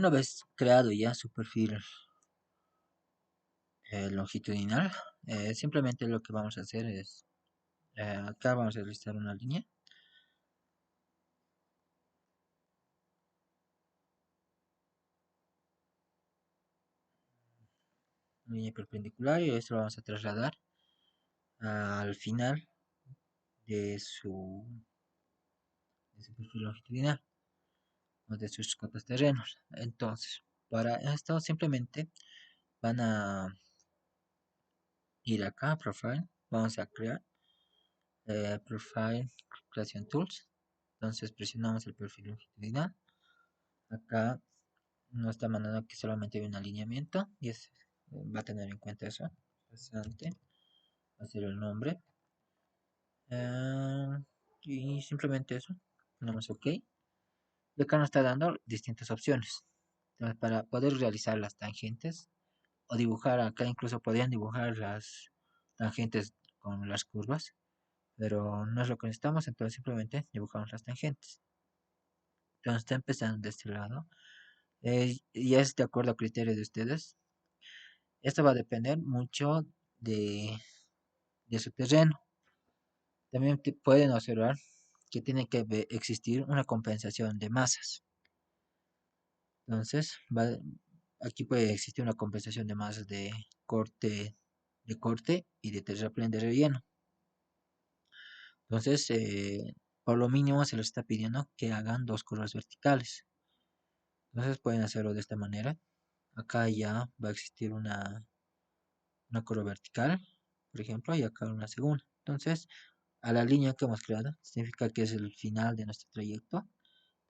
Una vez creado ya su perfil longitudinal, simplemente lo que vamos a hacer es, acá vamos a realizar una línea perpendicular y esto lo vamos a trasladar al final de su perfil longitudinal o de sus cotas terrenos. Entonces, para esto simplemente van a ir acá a Profile, vamos a crear Profile Creation Tools. Entonces presionamos el perfil longitudinal. Acá nos está mandando que solamente hay un alineamiento y va a tener en cuenta eso. Bastante. Hacer el nombre. eh, y simplemente eso. Ponemos OK. Y acá nos está dando distintas opciones. Entonces, para poder realizar las tangentes o dibujar, acá incluso podrían dibujar las tangentes con las curvas, pero no es lo que necesitamos, entonces simplemente dibujamos las tangentes. Entonces está empezando de este lado. Y es de acuerdo a criterio de ustedes. Esto va a depender mucho de, de su terreno. También pueden observar que tiene que existir una compensación de masas. Entonces, aquí puede existir una compensación de masas de corte y de terraplén de relleno. Entonces, por lo mínimo se les está pidiendo que hagan dos curvas verticales. Entonces pueden hacerlo de esta manera. Acá ya va a existir una curva vertical, por ejemplo, y acá una segunda. Entonces, a la línea que hemos creado, significa que es el final de nuestro trayecto.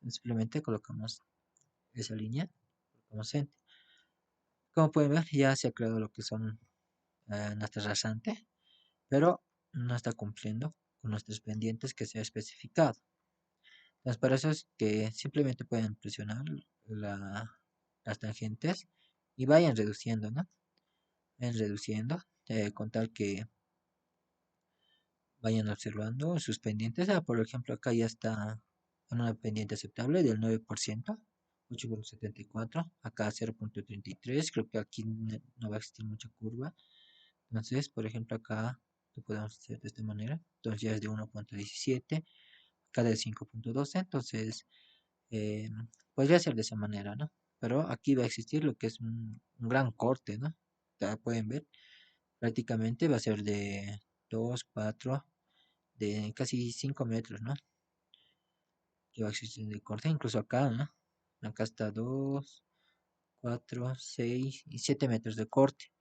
Simplemente colocamos esa línea, colocamos Enter. Como pueden ver, ya se ha creado lo que son nuestra rasante, pero no está cumpliendo con nuestros pendientes que se ha especificado. Entonces, para eso es que simplemente pueden presionar las tangentes y vayan reduciendo, ¿no? Vayan reduciendo, con tal que vayan observando sus pendientes. Por ejemplo, acá ya está en una pendiente aceptable del 9%, 8,74, acá 0,33, creo que aquí no va a existir mucha curva. Entonces, por ejemplo, acá lo podemos hacer de esta manera. Entonces ya es de 1,17, acá de 5,12, entonces eh, podría ser de esa manera, ¿no? Pero aquí va a existir lo que es un gran corte, ¿no? Ya pueden ver, prácticamente va a ser de 2, 4, de casi 5 metros, ¿no? Que va a existir de corte, incluso acá, ¿no? Acá está 2, 4, 6 y 7 metros de corte.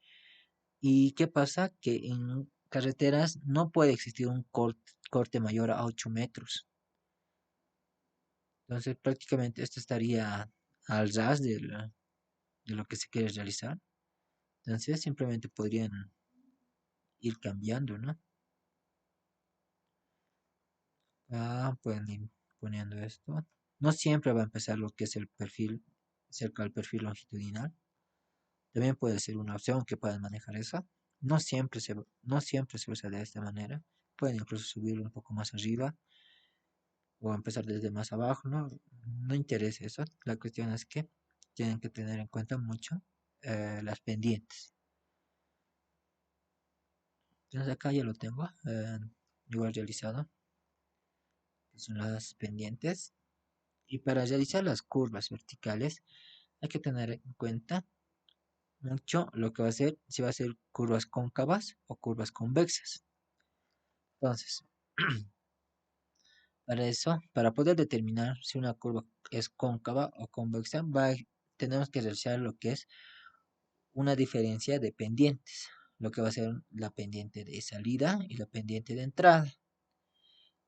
¿Y qué pasa? Que en carreteras no puede existir un corte mayor a 8 metros. Entonces prácticamente esto estaría al ras de lo que se quiere realizar. Entonces simplemente podrían ir cambiando, ¿no? Pueden ir poniendo esto. No siempre va a empezar lo que es el perfil, cerca del perfil longitudinal. También puede ser una opción que puedan manejar eso. No siempre se usa de esta manera. Pueden incluso subirlo un poco más arriba o empezar desde más abajo, ¿no? No interesa eso. La cuestión es que tienen que tener en cuenta mucho las pendientes. Entonces acá ya lo tengo igual realizado, que son las pendientes. Y para realizar las curvas verticales hay que tener en cuenta mucho lo que va a ser, si va a ser curvas cóncavas o curvas convexas. Entonces, para eso, para poder determinar si una curva es cóncava o convexa, tenemos que realizar lo que es una diferencia de pendientes, lo que va a ser la pendiente de salida y la pendiente de entrada.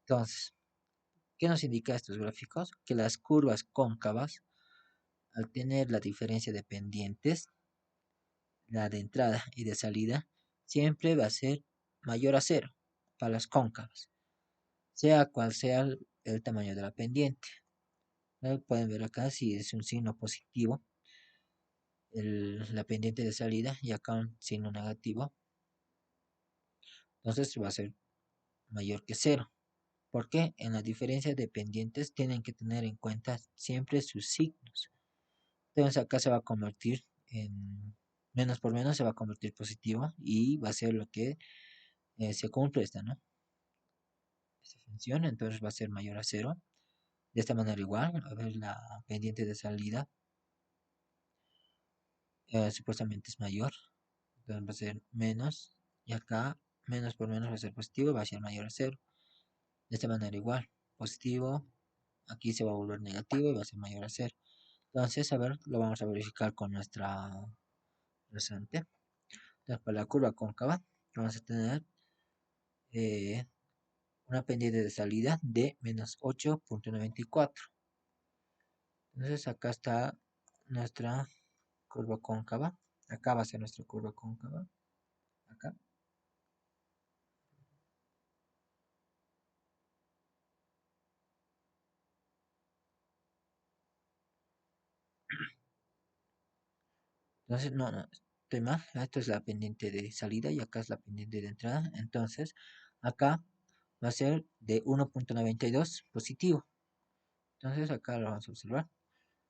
Entonces, ¿qué nos indica estos gráficos? Que las curvas cóncavas, al tener la diferencia de pendientes, la de entrada y de salida, siempre va a ser mayor a cero para las cóncavas, sea cual sea el tamaño de la pendiente. Pueden ver acá si es un signo positivo la pendiente de salida y acá un signo negativo, entonces va a ser mayor que cero. Porque en la diferencia de pendientes tienen que tener en cuenta siempre sus signos. Entonces acá se va a convertir en menos por menos, se va a convertir positivo y va a ser lo que se cumple esta, ¿no? Esta función, entonces va a ser mayor a cero. De esta manera igual, a ver la pendiente de salida, supuestamente es mayor, entonces va a ser menos, y acá menos por menos va a ser positivo y va a ser mayor a cero. De esta manera igual, positivo, aquí se va a volver negativo y va a ser mayor a cero. Entonces, a ver, lo vamos a verificar con nuestra rasante. Entonces, para la curva cóncava, vamos a tener eh, una pendiente de salida de menos 8,94. Entonces, acá está nuestra curva cóncava. Acá va a ser nuestra curva cóncava. Acá. Entonces, no, estoy mal. Esto es la pendiente de salida y acá es la pendiente de entrada. Entonces, acá va a ser de 1,92 positivo. Entonces, acá lo vamos a observar.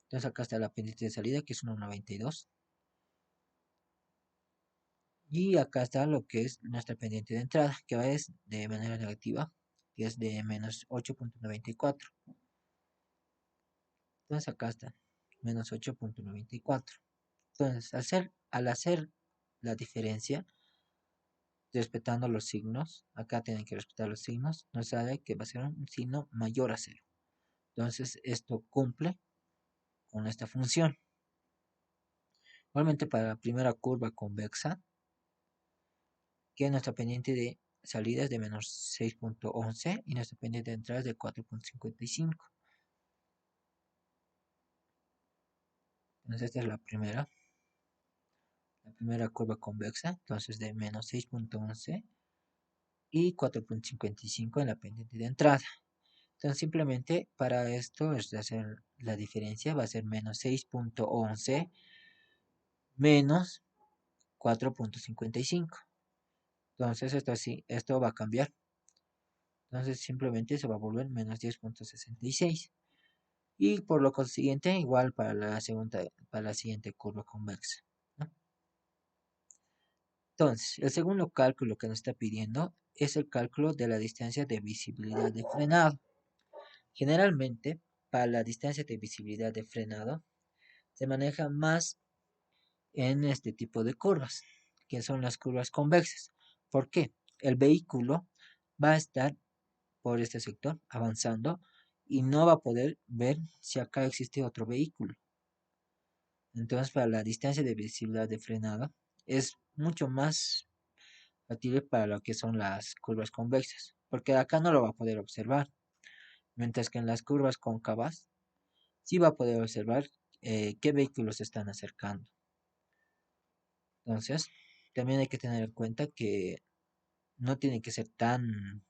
Entonces, acá está la pendiente de salida que es 1,92. Y acá está lo que es nuestra pendiente de entrada, que va es de manera negativa, que es de menos 8,94. Entonces, acá está, menos 8,94. Entonces, al hacer la diferencia, respetando los signos, acá tienen que respetar los signos, nos sale que va a ser un signo mayor a cero. Entonces, esto cumple con esta función. Igualmente para la primera curva convexa, que nuestra pendiente de salida es de menos 6,11 y nuestra pendiente de entrada es de 4,55. Entonces, esta es la primera curva convexa, entonces de menos 6,11 y 4,55 en la pendiente de entrada. Entonces simplemente para esto es de hacer la diferencia, va a ser menos 6,11 menos 4,55. Entonces esto así, esto va a cambiar. Entonces simplemente se va a volver menos 10,66. Y por lo consiguiente, igual para la siguiente curva convexa, ¿no? Entonces, el segundo cálculo que nos está pidiendo es el cálculo de la distancia de visibilidad de frenado. Generalmente, para la distancia de visibilidad de frenado, se maneja más en este tipo de curvas, que son las curvas convexas. ¿Por qué? El vehículo va a estar por este sector avanzando y no va a poder ver si acá existe otro vehículo. Entonces, para la distancia de visibilidad de frenado, es mucho más factible para lo que son las curvas convexas, porque acá no lo va a poder observar, mientras que en las curvas cóncavas sí va a poder observar qué vehículos se están acercando. Entonces, también hay que tener en cuenta que no tiene que ser tan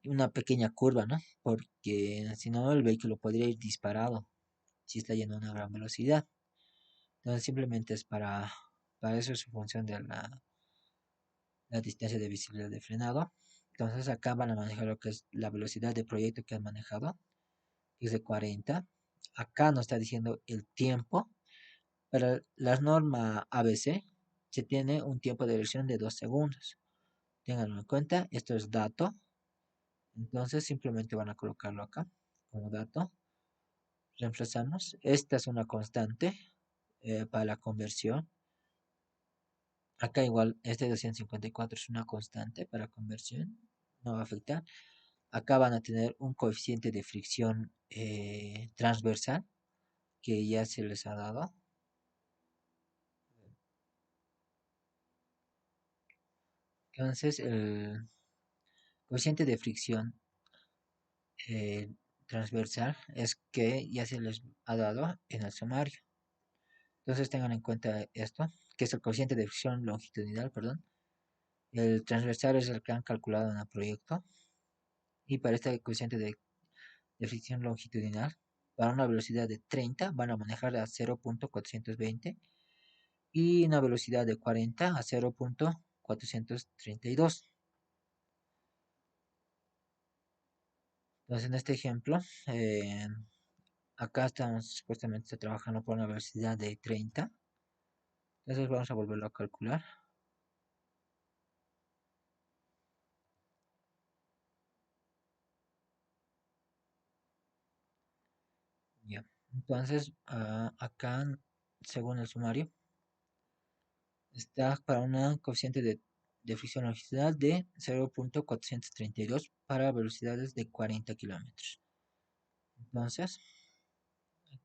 una pequeña curva, ¿no? Porque si no, el vehículo podría ir disparado si está yendo a una gran velocidad. Entonces, simplemente es para eso es su función de la distancia de visibilidad de frenado. Entonces, acá van a manejar lo que es la velocidad de proyecto que han manejado, que es de 40. Acá nos está diciendo el tiempo. Para la norma ABC se tiene un tiempo de reacción de 2 segundos. Ténganlo en cuenta, esto es dato. Entonces simplemente van a colocarlo acá como dato. Reemplazamos. Esta es una constante para la conversión. Acá igual, este 254 es una constante para conversión. No va a afectar. Acá van a tener un coeficiente de fricción transversal que ya se les ha dado. Entonces, el coeficiente de fricción eh, transversal es que ya se les ha dado en el sumario. Entonces tengan en cuenta esto, que es el coeficiente de fricción longitudinal, perdón. El transversal es el que han calculado en el proyecto. Y para este coeficiente de fricción longitudinal, para una velocidad de 30 van a manejar a 0,420 y una velocidad de 40 a 0,432. Entonces en este ejemplo, Acá estamos supuestamente trabajando por una velocidad de 30. Entonces vamos a volverlo a calcular. Ya. Entonces, acá, según el sumario, está para una coeficiente de fricción velocidad de 0.432 para velocidades de 40 kilómetros. Entonces,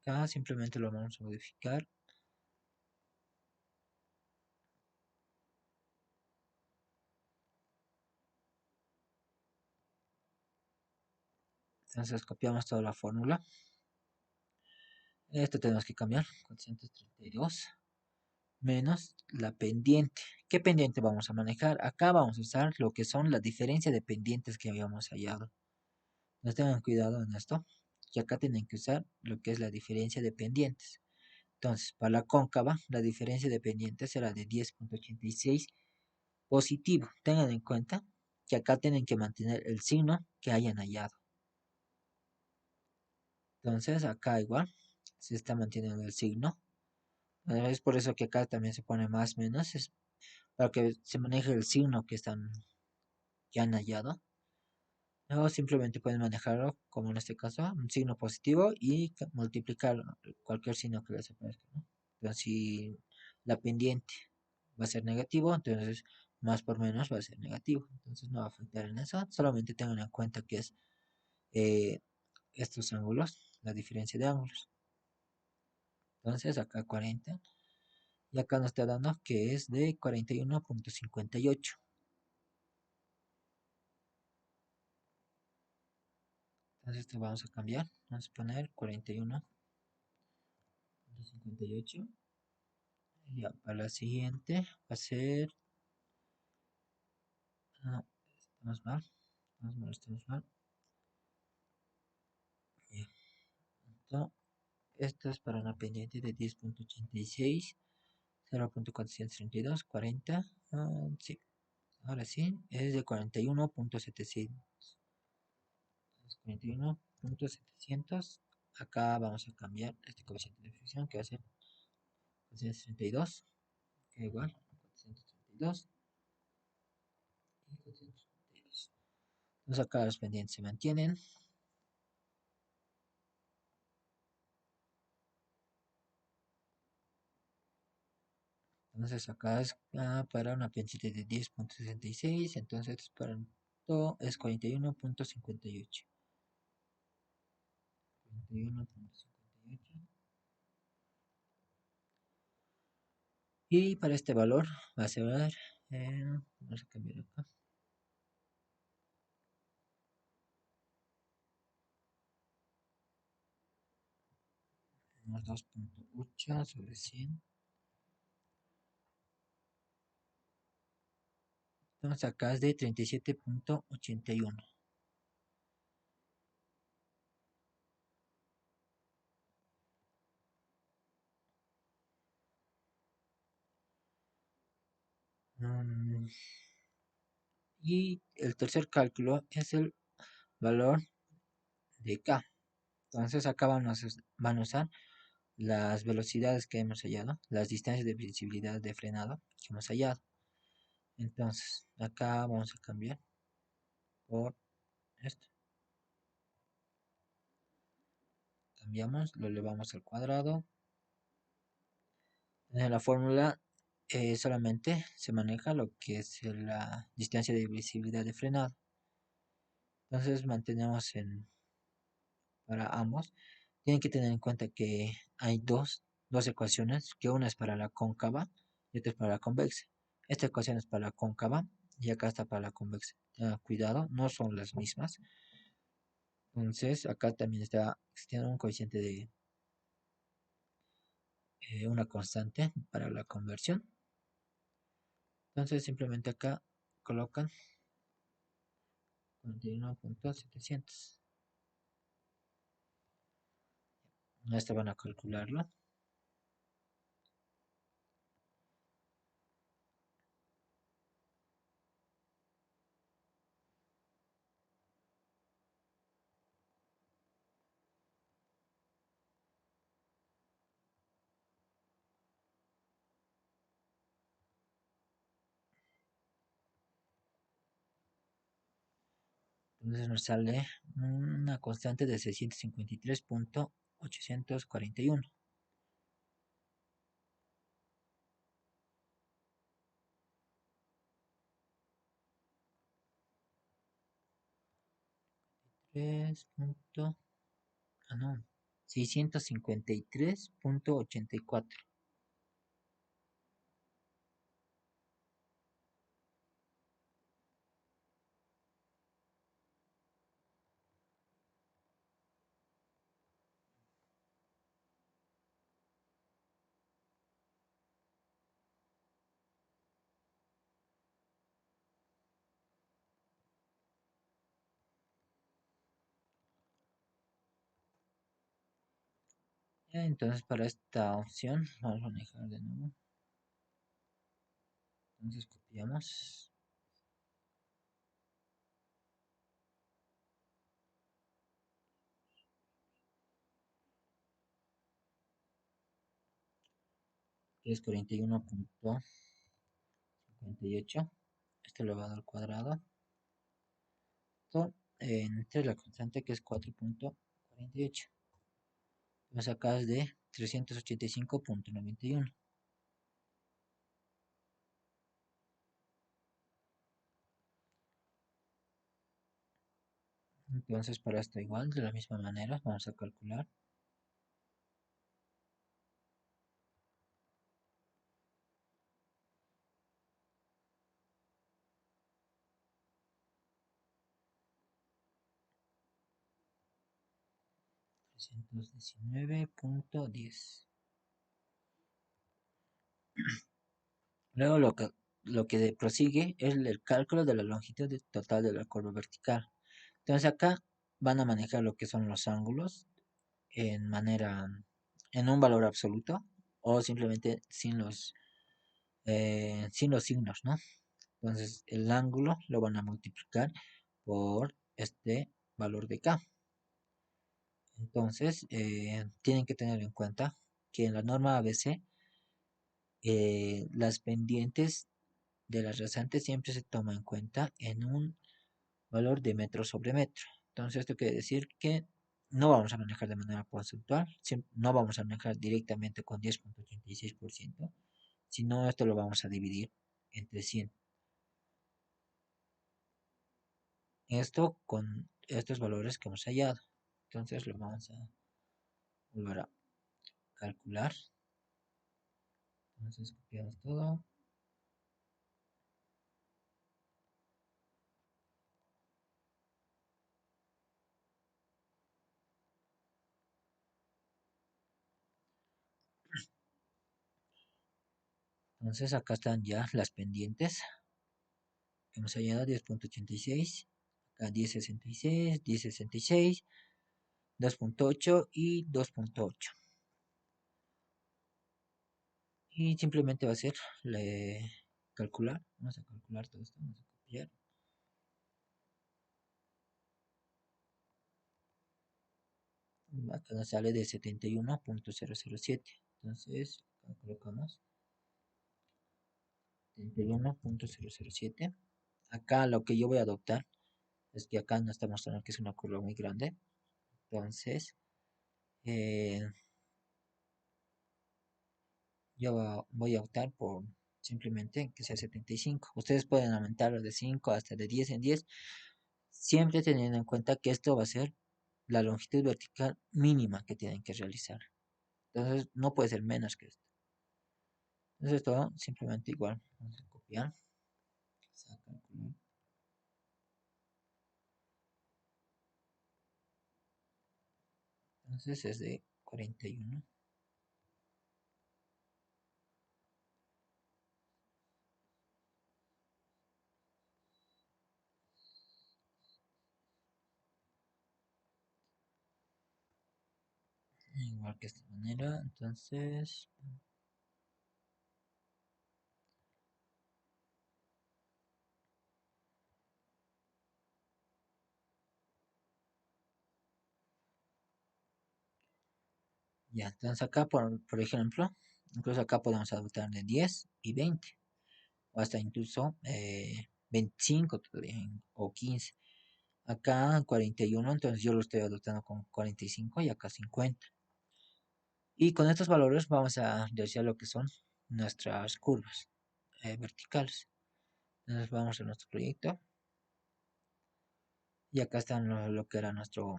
acá simplemente lo vamos a modificar. Entonces copiamos toda la fórmula. Esto tenemos que cambiar. 432 menos la pendiente. ¿Qué pendiente vamos a manejar? Acá vamos a usar lo que son las diferencias de pendientes que habíamos hallado. No tengan cuidado en esto, que acá tienen que usar lo que es la diferencia de pendientes. Entonces, para la cóncava, la diferencia de pendientes será de 10.86 positivo. Tengan en cuenta que acá tienen que mantener el signo que hayan hallado. Entonces, acá igual se está manteniendo el signo. Es por eso que acá también se pone más menos, es para que se maneje el signo que han hallado. O simplemente pueden manejarlo, como en este caso, un signo positivo y multiplicar cualquier signo que les aparezca, ¿no? Entonces, si la pendiente va a ser negativo, entonces más por menos va a ser negativo. Entonces no va a afectar en eso. Solamente tengan en cuenta que es eh, estos ángulos, la diferencia de ángulos. Entonces acá 40 y acá nos está dando que es de 41.58. Entonces esto vamos a cambiar. Vamos a poner 41.58. Ya, para la siguiente va a ser. No, estamos mal. Estamos mal, estamos mal. Ya, esto, esto es para una pendiente de 10.86, 0.432, 40. Sí, ahora sí, es de 41.700. 41.700. Acá vamos a cambiar este coeficiente de fricción que va a ser 432, que igual, 432 y 432. Entonces acá los pendientes se mantienen. Entonces acá es para una pendiente de 10.66, entonces para todo es 41.58. 41.58. Y para este valor va a ser, vamos a cambiar acá, tenemos 2.8 sobre 100. Entonces acá es de 37.81. Mm, y el tercer cálculo es el valor de K. Entonces acá van a usar las velocidades que hemos hallado, las distancias de visibilidad de frenado que hemos hallado. Entonces acá vamos a cambiar por esto. Cambiamos, lo elevamos al cuadrado. En la fórmula solamente se maneja lo que es la distancia de visibilidad de frenado. Entonces mantenemos para ambos. Tienen que tener en cuenta que hay dos ecuaciones, que una es para la cóncava y otra es para la convexa. Esta ecuación es para la cóncava y acá está para la convexa. Cuidado, no son las mismas. Entonces acá también está existiendo un coeficiente de una constante para la conversión. Entonces simplemente acá colocan 41.700. Esto van a calcularlo. Entonces nos sale una constante de 653.841. 3 punto, no, 653.84. Entonces para esta opción vamos a manejar de nuevo. Entonces copiamos. Que es 41.58. Esto elevado al cuadrado. Esto entre la constante que es 4.48. Lo sacas de 385.91. Entonces para esto igual, de la misma manera, vamos a calcular. $319.10. Luego lo que prosigue es el cálculo de la longitud total de la curva vertical. Entonces acá van a manejar lo que son los ángulos en manera, en un valor absoluto o simplemente sin los signos, ¿no? Entonces el ángulo lo van a multiplicar por este valor de K. Entonces tienen que tener en cuenta que en la norma ABC las pendientes de las rasantes siempre se toma en cuenta en un valor de metro sobre metro. Entonces esto quiere decir que no vamos a manejar de manera porcentual, no vamos a manejar directamente con 10.86%, sino esto lo vamos a dividir entre 100. Esto con estos valores que hemos hallado. Entonces lo vamos a volver a calcular. Entonces copiamos todo. Entonces acá están ya las pendientes. Hemos hallado 10.86, acá 10.66, 10.66, 2.8 y 2.8. Y simplemente va a ser calcular. Vamos a calcular todo esto. Vamos a copiar. Acá nos sale de 71.007. Entonces, acá colocamos 71.007. Acá lo que yo voy a adoptar es que acá no está mostrando que es una curva muy grande. Entonces, eh, yo voy a optar por simplemente que sea 75. Ustedes pueden aumentarlo de 5 hasta de 10 en 10, siempre teniendo en cuenta que esto va a ser la longitud vertical mínima que tienen que realizar. Entonces, no puede ser menos que esto. Entonces, todo simplemente igual. Vamos a copiar. Vamos a calcular. Entonces, es de 41. Igual que esta manera. Entonces, ya. Entonces, acá, por ejemplo, incluso acá podemos adoptar de 10 y 20. O hasta incluso 25 todavía, o 15. acá 41, entonces yo lo estoy adoptando con 45 y acá 50. Y con estos valores vamos a realizar lo que son nuestras curvas verticales. Entonces vamos a nuestro proyecto y acá está lo que era nuestro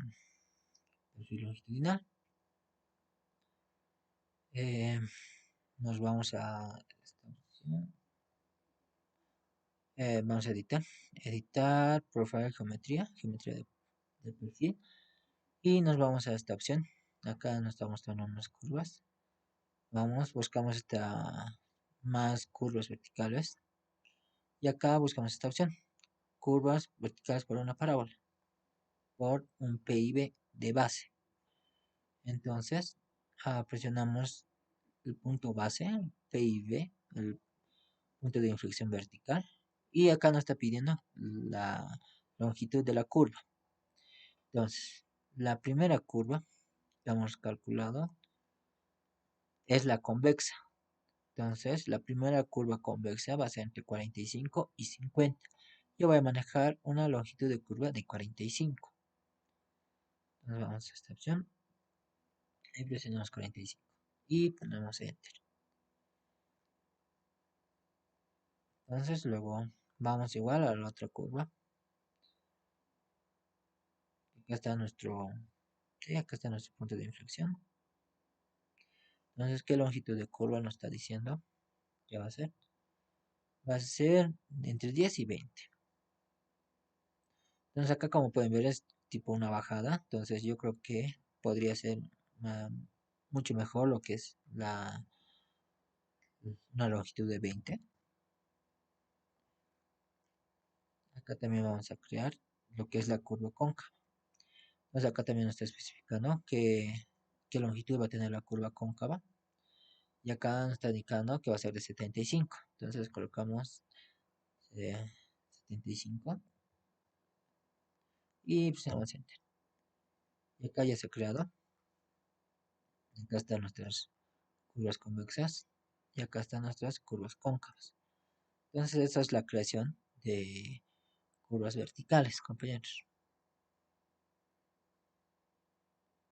perfil longitudinal. Eh, nos vamos a esta opción. Vamos a editar profile geometría de perfil, y nos vamos a esta opción. Acá nos está mostrando unas curvas. Buscamos más curvas verticales y acá buscamos esta opción, curvas verticales por una parábola, por un PIB de base. Entonces presionamos el punto base, el PIB, el punto de inflexión vertical, y acá nos está pidiendo la longitud de la curva. Entonces, la primera curva que hemos calculado es la convexa. Entonces, la primera curva convexa va a ser entre 45 y 50. Yo voy a manejar una longitud de curva de 45. Entonces, vamos a esta opción y presionamos 45 y ponemos Enter. Entonces, luego vamos igual a la otra curva. Acá está nuestro punto de inflexión. Entonces, ¿qué longitud de curva nos está diciendo? ¿Qué va a ser? Va a ser entre 10 y 20. Entonces acá, como pueden ver, es tipo una bajada. Entonces yo creo que podría ser mucho mejor lo que es una longitud de 20. Acá también vamos a crear lo que es la curva cóncava. Entonces acá también nos está especificando qué longitud va a tener la curva cóncava. Y acá nos está indicando que va a ser de 75. Entonces colocamos 75 y presionamos Enter. Y acá ya se ha creado. Acá están nuestras curvas convexas y acá están nuestras curvas cóncavas. Entonces esa es la creación de curvas verticales, compañeros.